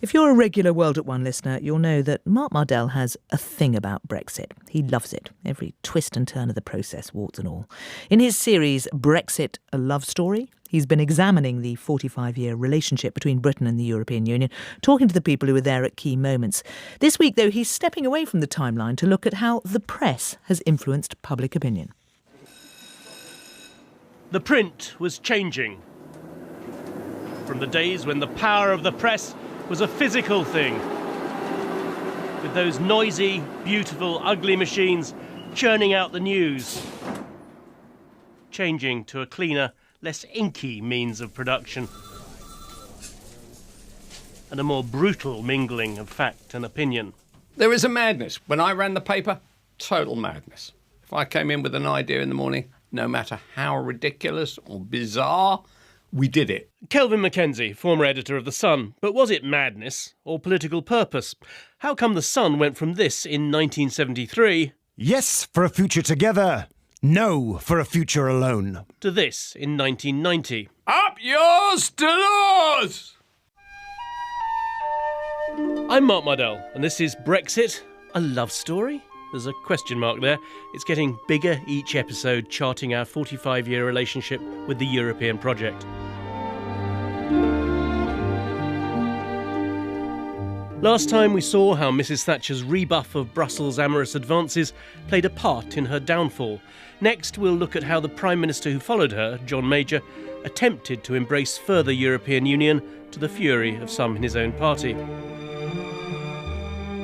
If you're a regular World at One listener, you'll know that Mark Mardell has a thing about Brexit. He loves it, every twist and turn of the process, warts and all. In his series Brexit, A Love Story, he's been examining the 45-year relationship between Britain and the European Union, talking to the people who were there at key moments. This week, though, he's stepping away from the timeline to look at how the press has influenced public opinion. The print was changing. From the days when the power of the press was a physical thing, with those noisy, beautiful, ugly machines churning out the news, changing to a cleaner, less inky means of production, and a more brutal mingling of fact and opinion. There is a madness. When I ran the paper, total madness. If I came in with an idea in the morning, no matter how ridiculous or bizarre, we did it. Kelvin Mackenzie, former editor of The Sun. But was it madness or political purpose? How come The Sun went from this in 1973... Yes, for a future together. No, for a future alone. ...to this in 1990? Up yours to yours! I'm Mark Mardell, and this is Brexit, a love story? There's a question mark there. It's getting bigger each episode, charting our 45-year relationship with the European project. Last time we saw how Mrs Thatcher's rebuff of Brussels' amorous advances played a part in her downfall. Next, we'll look at how the Prime Minister who followed her, John Major, attempted to embrace further European Union to the fury of some in his own party.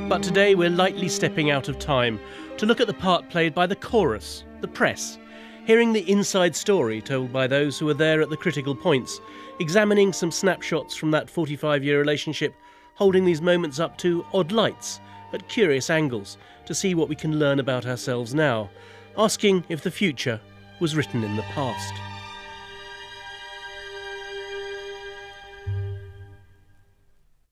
But today we're lightly stepping out of time to look at the part played by the chorus, the press, hearing the inside story told by those who were there at the critical points, examining some snapshots from that 45-year relationship, holding these moments up to odd lights, at curious angles, to see what we can learn about ourselves now, asking if the future was written in the past.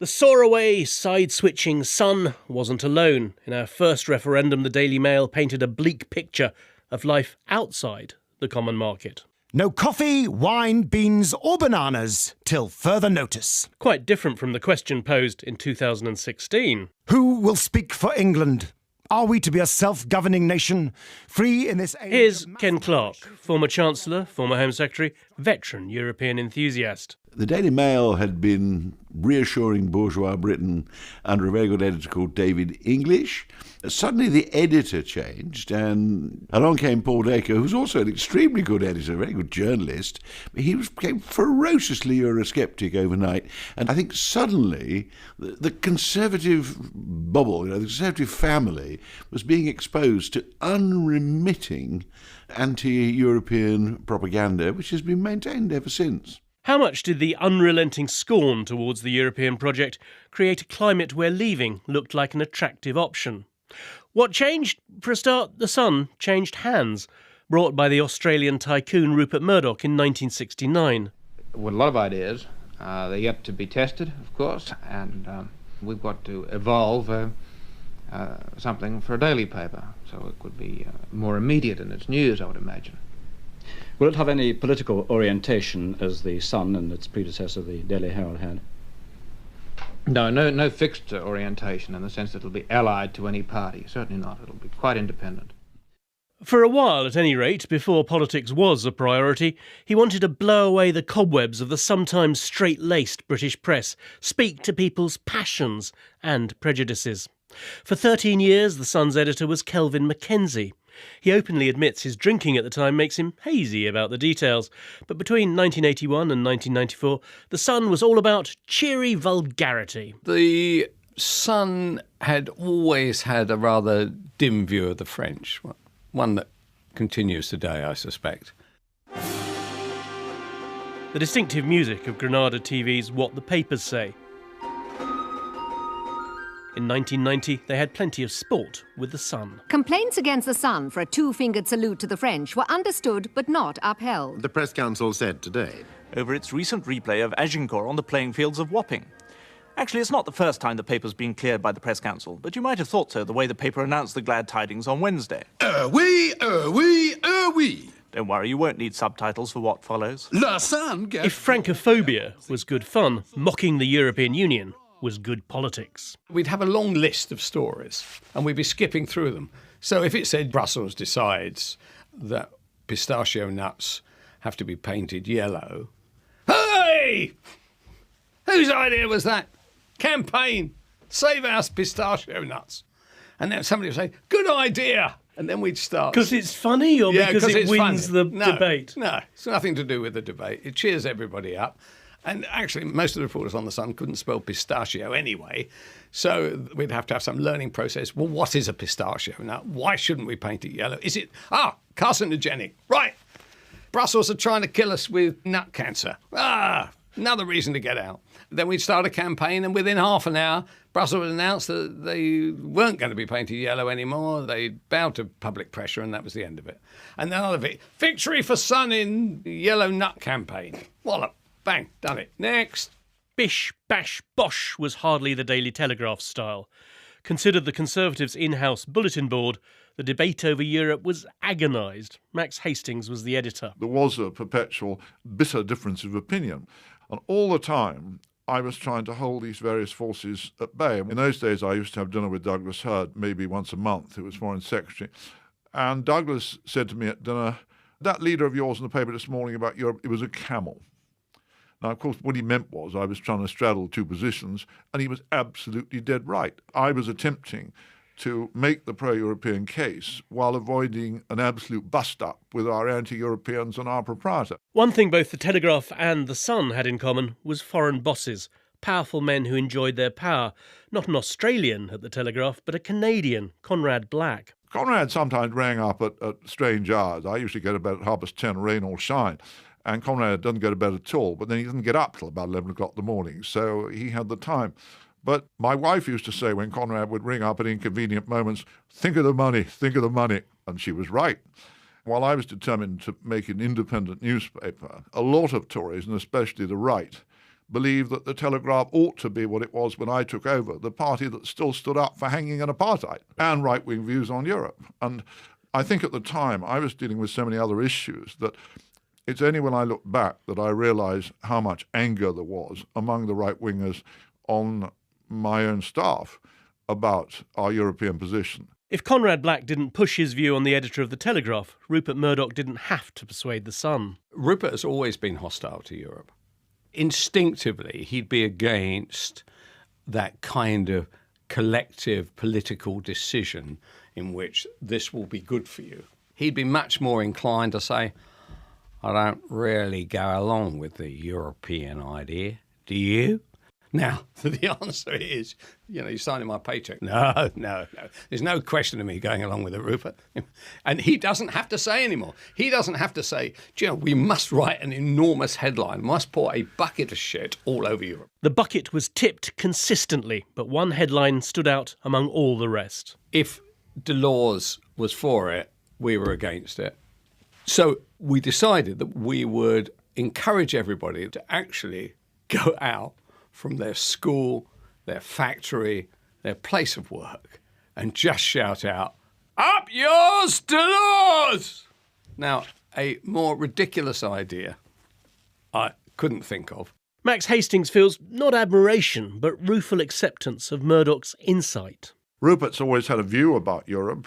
The soar-away, side-switching Sun wasn't alone. In our first referendum, the Daily Mail painted a bleak picture of life outside the common market. No coffee, wine, beans or bananas till further notice. Quite different from the question posed in 2016. Who will speak for England? Are we to be a self-governing nation, free in this age? Here's Ken Clarke, former Chancellor, former Home Secretary, veteran European enthusiast. The Daily Mail had been reassuring bourgeois Britain under a very good editor called David English. Suddenly the editor changed and along came Paul Dacre, who's also an extremely good editor, a very good journalist. He became ferociously Eurosceptic overnight. And I think suddenly the Conservative bubble, the Conservative family, was being exposed to unremitting anti-European propaganda, which has been maintained ever since. How much did the unrelenting scorn towards the European project create a climate where leaving looked like an attractive option? What changed? For a start, The Sun changed hands, brought by the Australian tycoon Rupert Murdoch in 1969. Well, a lot of ideas. They're yet to be tested, of course, and we've got to evolve something for a daily paper, so it could be more immediate in its news, I would imagine. Will it have any political orientation as the Sun and its predecessor, the Daily Herald, had? No fixed orientation in the sense that it'll be allied to any party. Certainly not. It'll be quite independent. For a while, at any rate, before politics was a priority, he wanted to blow away the cobwebs of the sometimes straight-laced British press, speak to people's passions and prejudices. For 13 years, The Sun's editor was Kelvin Mackenzie. He openly admits his drinking at the time makes him hazy about the details. But between 1981 and 1994, The Sun was all about cheery vulgarity. The Sun had always had a rather dim view of the French, one that continues today, I suspect. The distinctive music of Granada TV's What the Papers Say. In 1990, they had plenty of sport with The Sun. Complaints against The Sun for a two-fingered salute to the French were understood but not upheld. The press council said today. Over its recent replay of Agincourt on the playing fields of Wapping. Actually, it's not the first time the paper's been cleared by the press council, but you might have thought so the way the paper announced the glad tidings on Wednesday. Oui. Don't worry, you won't need subtitles for what follows. La Sun If Francophobia was good fun, mocking the European Union was good politics. We'd have a long list of stories and we'd be skipping through them. So if it said Brussels decides that pistachio nuts have to be painted yellow, hey! Whose idea was that? Campaign, save our pistachio nuts. And then somebody would say, good idea. And then we'd start. Because it's funny or because it wins the debate? No, it's nothing to do with the debate. It cheers everybody up. And actually, most of the reporters on The Sun couldn't spell pistachio anyway. So we'd have to have some learning process. Well, what is a pistachio nut? Why shouldn't we paint it yellow? Is it, carcinogenic? Right. Brussels are trying to kill us with nut cancer. Another reason to get out. Then we'd start a campaign, and within half an hour, Brussels would announce that they weren't going to be painted yellow anymore. They bowed to public pressure, and that was the end of it. And then another victory for Sun in the yellow nut campaign. Wallop, bang, done it. Next. Bish, bash, bosh was hardly the Daily Telegraph style. Considered the Conservatives' in-house bulletin board, the debate over Europe was agonised. Max Hastings was the editor. There was a perpetual bitter difference of opinion. And all the time, I was trying to hold these various forces at bay. In those days, I used to have dinner with Douglas Hurd, maybe once a month, who was Foreign Secretary. And Douglas said to me at dinner, that leader of yours in the paper this morning about Europe, it was a camel. Now, of course, what he meant was I was trying to straddle two positions, and he was absolutely dead right. I was attempting to make the pro-European case while avoiding an absolute bust-up with our anti-Europeans and our proprietor. One thing both the Telegraph and the Sun had in common was foreign bosses, powerful men who enjoyed their power. Not an Australian at the Telegraph, but a Canadian, Conrad Black. Conrad sometimes rang up at strange hours. I usually get about 10:30, rain or shine. And Conrad doesn't go to bed at all, but then he doesn't get up till about 11 o'clock in the morning, so he had the time. But my wife used to say when Conrad would ring up at inconvenient moments, think of the money, and she was right. While I was determined to make an independent newspaper, a lot of Tories, and especially the right, believed that the Telegraph ought to be what it was when I took over, the party that still stood up for hanging and apartheid and right-wing views on Europe. And I think at the time I was dealing with so many other issues that it's only when I look back that I realise how much anger there was among the right-wingers on my own staff about our European position. If Conrad Black didn't push his view on the editor of the Telegraph, Rupert Murdoch didn't have to persuade the Sun. Rupert has always been hostile to Europe. Instinctively, he'd be against that kind of collective political decision in which this will be good for you. He'd be much more inclined to say, I don't really go along with the European idea. Do you? Now, the answer is, you're signing my paycheck. No. There's no question of me going along with it, Rupert. And he doesn't have to say anymore. He doesn't have to say, we must write an enormous headline, must pour a bucket of shit all over Europe. The bucket was tipped consistently, but one headline stood out among all the rest. If Delors was for it, we were against it. So we decided that we would encourage everybody to actually go out from their school, their factory, their place of work, and just shout out, up yours, Delors! Now, a more ridiculous idea I couldn't think of. Max Hastings feels not admiration, but rueful acceptance of Murdoch's insight. Rupert's always had a view about Europe,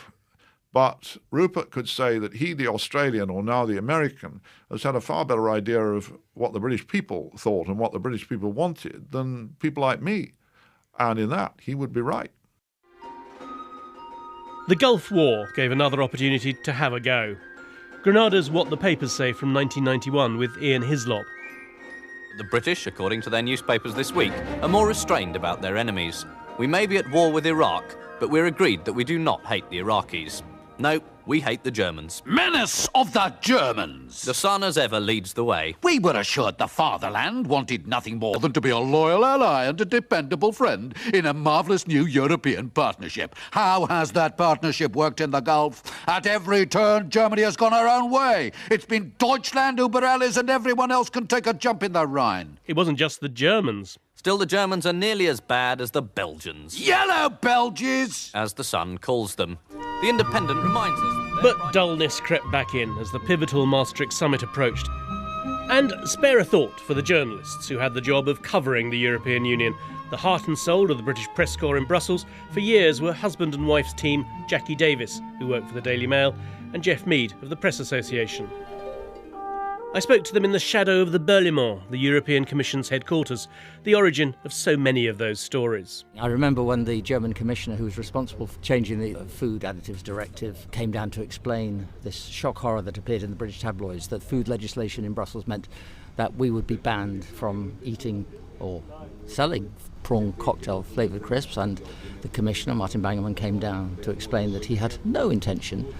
but Rupert could say that he, the Australian, or now the American, has had a far better idea of what the British people thought and what the British people wanted than people like me. And in that, he would be right. The Gulf War gave another opportunity to have a go. Granada's What the Papers Say from 1991 with Ian Hislop. The British, according to their newspapers this week, are more restrained about their enemies. We may be at war with Iraq, but we're agreed that we do not hate the Iraqis. No, we hate the Germans. Menace of the Germans! The Sun, as ever, leads the way. We were assured the fatherland wanted nothing more than to be a loyal ally and a dependable friend in a marvellous new European partnership. How has that partnership worked in the Gulf? At every turn, Germany has gone her own way. It's been Deutschland über alles, and everyone else can take a jump in the Rhine. It wasn't just the Germans. Still, the Germans are nearly as bad as the Belgians. Yellow Belgies! As the Sun calls them. The Independent reminds us that but dullness crept back in as the pivotal Maastricht summit approached. And spare a thought for the journalists who had the job of covering the European Union. The heart and soul of the British press corps in Brussels for years were husband and wife's team Jackie Davis, who worked for the Daily Mail, and Jeff Mead of the Press Association. I spoke to them in the shadow of the Parlement, the European Commission's headquarters, the origin of so many of those stories. I remember when the German commissioner who was responsible for changing the Food Additives Directive came down to explain this shock horror that appeared in the British tabloids, that food legislation in Brussels meant that we would be banned from eating or selling prawn cocktail flavoured crisps, and the commissioner, Martin Bangerman, came down to explain that he had no intention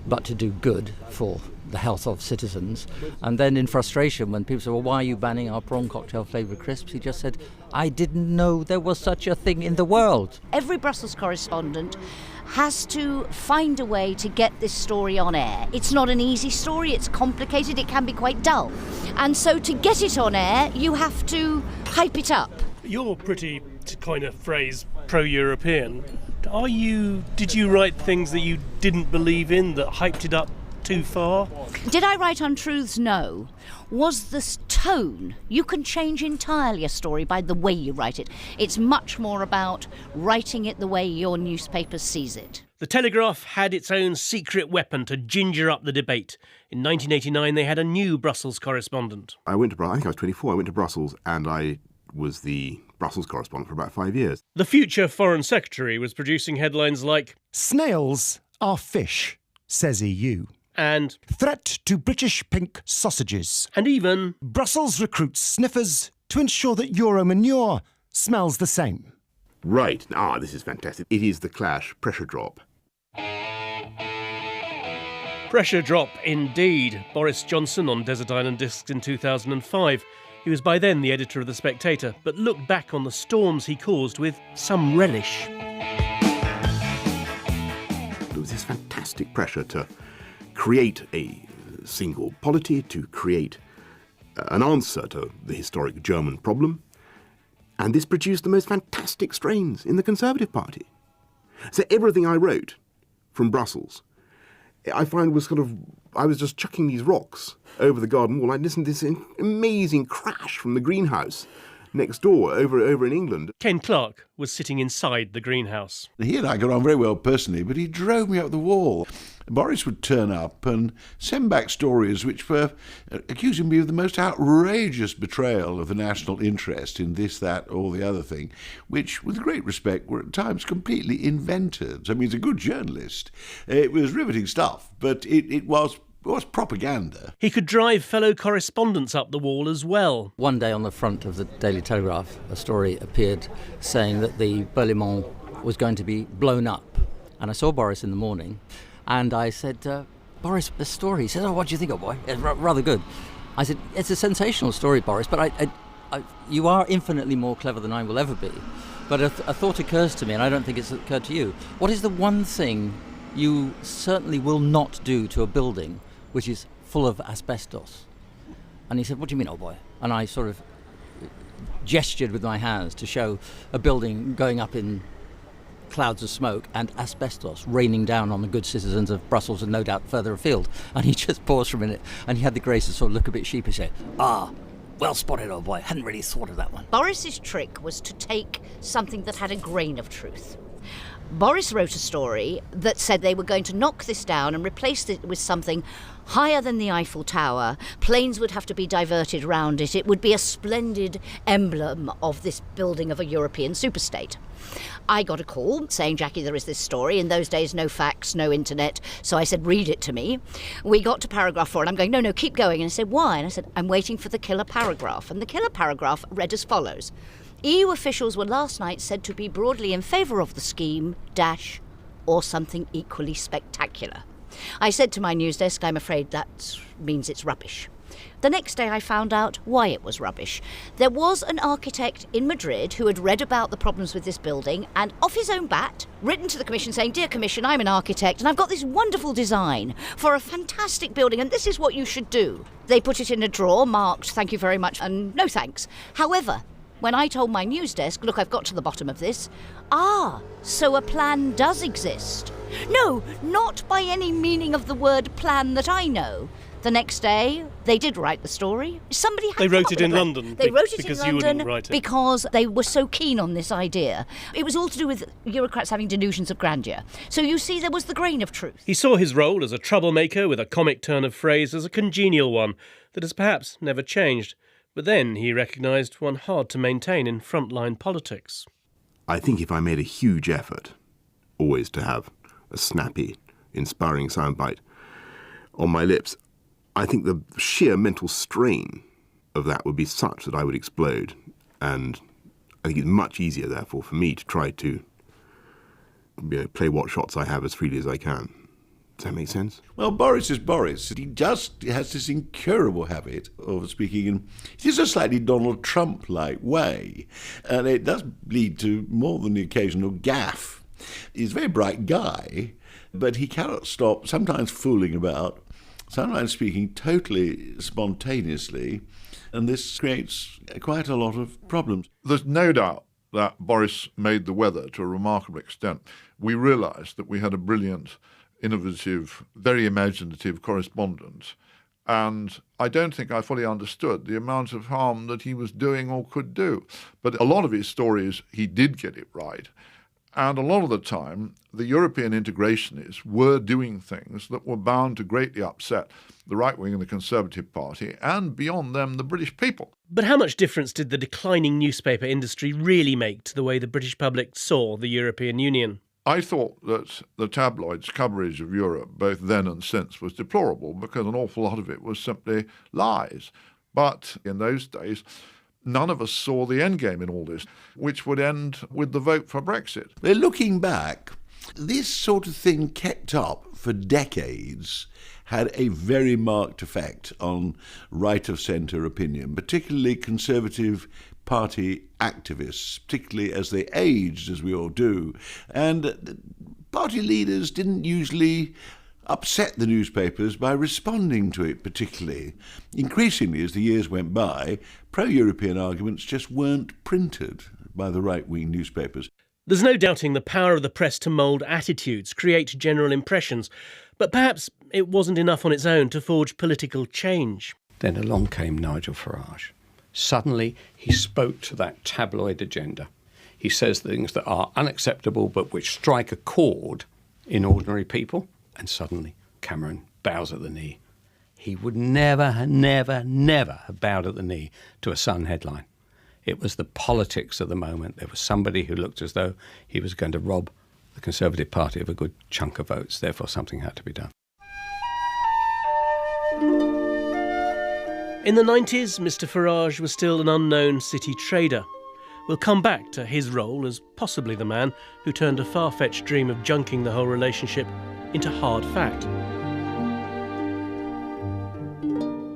but to do good for the health of citizens. And then in frustration, when people said, well, why are you banning our prawn cocktail flavoured crisps? He just said, I didn't know there was such a thing in the world. Every Brussels correspondent has to find a way to get this story on air. It's not an easy story, it's complicated, it can be quite dull. And so to get it on air, you have to hype it up. You're pretty, to coin a phrase, pro-European. Did you write things that you didn't believe in, that hyped it up too far? Did I write untruths? No. Was the tone? You can change entirely a story by the way you write it. It's much more about writing it the way your newspaper sees it. The Telegraph had its own secret weapon to ginger up the debate. In 1989, they had a new Brussels correspondent. I think I was 24. I went to Brussels and I was the Brussels correspondent for about 5 years. The future Foreign Secretary was producing headlines like Snails are fish, says EU. And threat to British pink sausages. And even Brussels recruits sniffers to ensure that Euro manure smells the same. Right. This is fantastic. It is the Clash pressure drop. Pressure drop indeed. Boris Johnson on Desert Island Discs in 2005. He was by then the editor of The Spectator, but looked back on the storms he caused with some relish. There was this fantastic pressure to create a single polity, to create an answer to the historic German problem, and this produced the most fantastic strains in the Conservative Party. So everything I wrote from Brussels, I find was I was just chucking these rocks over the garden wall. I listened to this amazing crash from the greenhouse next door over in England. Ken Clarke was sitting inside the greenhouse. He and I got on very well personally, but he drove me up the wall. Boris would turn up and send back stories which were accusing me of the most outrageous betrayal of the national interest in this, that, or the other thing, which, with great respect, were at times completely invented. I mean, he's a good journalist. It was riveting stuff, but it was propaganda. He could drive fellow correspondents up the wall as well. One day on the front of the Daily Telegraph, a story appeared saying that the Parlement was going to be blown up. And I saw Boris in the morning, and I said, Boris, the story. He said, oh, what do you think, oh boy? It's rather good. I said, it's a sensational story, Boris, but you are infinitely more clever than I will ever be. But a thought occurs to me, and I don't think it's occurred to you. What is the one thing you certainly will not do to a building which is full of asbestos? And he said, what do you mean, old boy? And I sort of gestured with my hands to show a building going up in clouds of smoke and asbestos raining down on the good citizens of Brussels and no doubt further afield. And he just paused for a minute and he had the grace to sort of look a bit sheepish and say, well spotted, old boy. Hadn't really thought of that one. Boris's trick was to take something that had a grain of truth. Boris wrote a story that said they were going to knock this down and replace it with something higher than the Eiffel Tower. Planes would have to be diverted round it. It would be a splendid emblem of this building of a European superstate. I got a call saying, Jackie, there is this story. In those days, no fax, no internet. So I said, read it to me. We got to paragraph 4 and I'm going, no, keep going. And I said, why? And I said, I'm waiting for the killer paragraph. And the killer paragraph read as follows. EU officials were last night said to be broadly in favour of the scheme, or something equally spectacular. I said to my news desk, I'm afraid that means it's rubbish. The next day I found out why it was rubbish. There was an architect in Madrid who had read about the problems with this building and off his own bat written to the Commission saying, Dear Commission, I'm an architect and I've got this wonderful design for a fantastic building and this is what you should do. They put it in a drawer marked, thank you very much, and no thanks. However, when I told my news desk, look, I've got to the bottom of this, so a plan does exist. No, not by any meaning of the word plan that I know. The next day, they did write the story. Somebody had They come wrote up it with a in plan. London They wrote it because in you London wouldn't write it. because they were so keen on this idea. It was all to do with bureaucrats having delusions of grandeur. So you see, there was the grain of truth. He saw his role as a troublemaker with a comic turn of phrase as a congenial one that has perhaps never changed. But then he recognised one hard to maintain in frontline politics. I think if I made a huge effort always to have a snappy, inspiring soundbite on my lips, I think the sheer mental strain of that would be such that I would explode. And I think it's much easier, therefore, for me to try to play what shots I have as freely as I can. Does that make sense? Well, Boris is Boris. He just has this incurable habit of speaking in, it is a slightly Donald Trump-like way, and it does lead to more than the occasional gaffe. He's a very bright guy, but he cannot stop sometimes fooling about, sometimes speaking totally spontaneously, and this creates quite a lot of problems. There's no doubt that Boris made the weather to a remarkable extent. We realised that we had a brilliant, innovative, very imaginative correspondent, and I don't think I fully understood the amount of harm that he was doing or could do. But a lot of his stories, he did get it right. And a lot of the time, the European integrationists were doing things that were bound to greatly upset the right wing of the Conservative Party, and beyond them, the British people. But how much difference did the declining newspaper industry really make to the way the British public saw the European Union? I thought that the tabloids' coverage of Europe, both then and since, was deplorable because an awful lot of it was simply lies. But in those days, none of us saw the end game in all this, which would end with the vote for Brexit. Looking back, this sort of thing kept up for decades, had a very marked effect on right-of-centre opinion, particularly Conservative Party activists, particularly as they aged, as we all do. And party leaders didn't usually upset the newspapers by responding to it particularly. Increasingly, as the years went by, pro-European arguments just weren't printed by the right-wing newspapers. There's no doubting the power of the press to mould attitudes, create general impressions, but perhaps it wasn't enough on its own to forge political change. Then along came Nigel Farage. Suddenly, he spoke to that tabloid agenda. He says things that are unacceptable but which strike a chord in ordinary people. And suddenly, Cameron bows at the knee. He would never, never, never have bowed at the knee to a Sun headline. It was the politics of the moment. There was somebody who looked as though he was going to rob the Conservative Party of a good chunk of votes. Therefore, something had to be done. In the 90s, Mr. Farage was still an unknown city trader. We'll come back to his role as possibly the man who turned a far-fetched dream of junking the whole relationship into hard fact.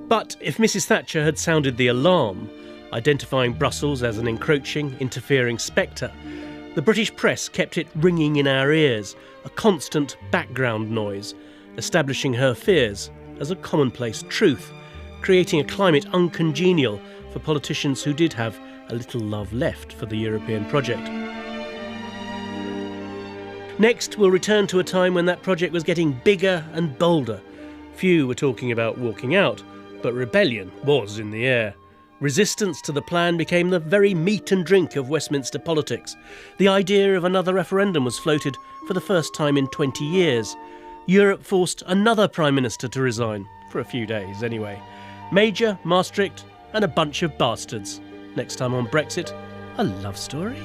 But if Mrs. Thatcher had sounded the alarm, identifying Brussels as an encroaching, interfering spectre, the British press kept it ringing in our ears, a constant background noise, establishing her fears as a commonplace truth, creating a climate uncongenial for politicians who did have a little love left for the European project. Next, we'll return to a time when that project was getting bigger and bolder. Few were talking about walking out, but rebellion was in the air. Resistance to the plan became the very meat and drink of Westminster politics. The idea of another referendum was floated for the first time in 20 years. Europe forced another Prime Minister to resign, for a few days anyway. Major, Maastricht, and a bunch of bastards. Next time on Brexit, a love story?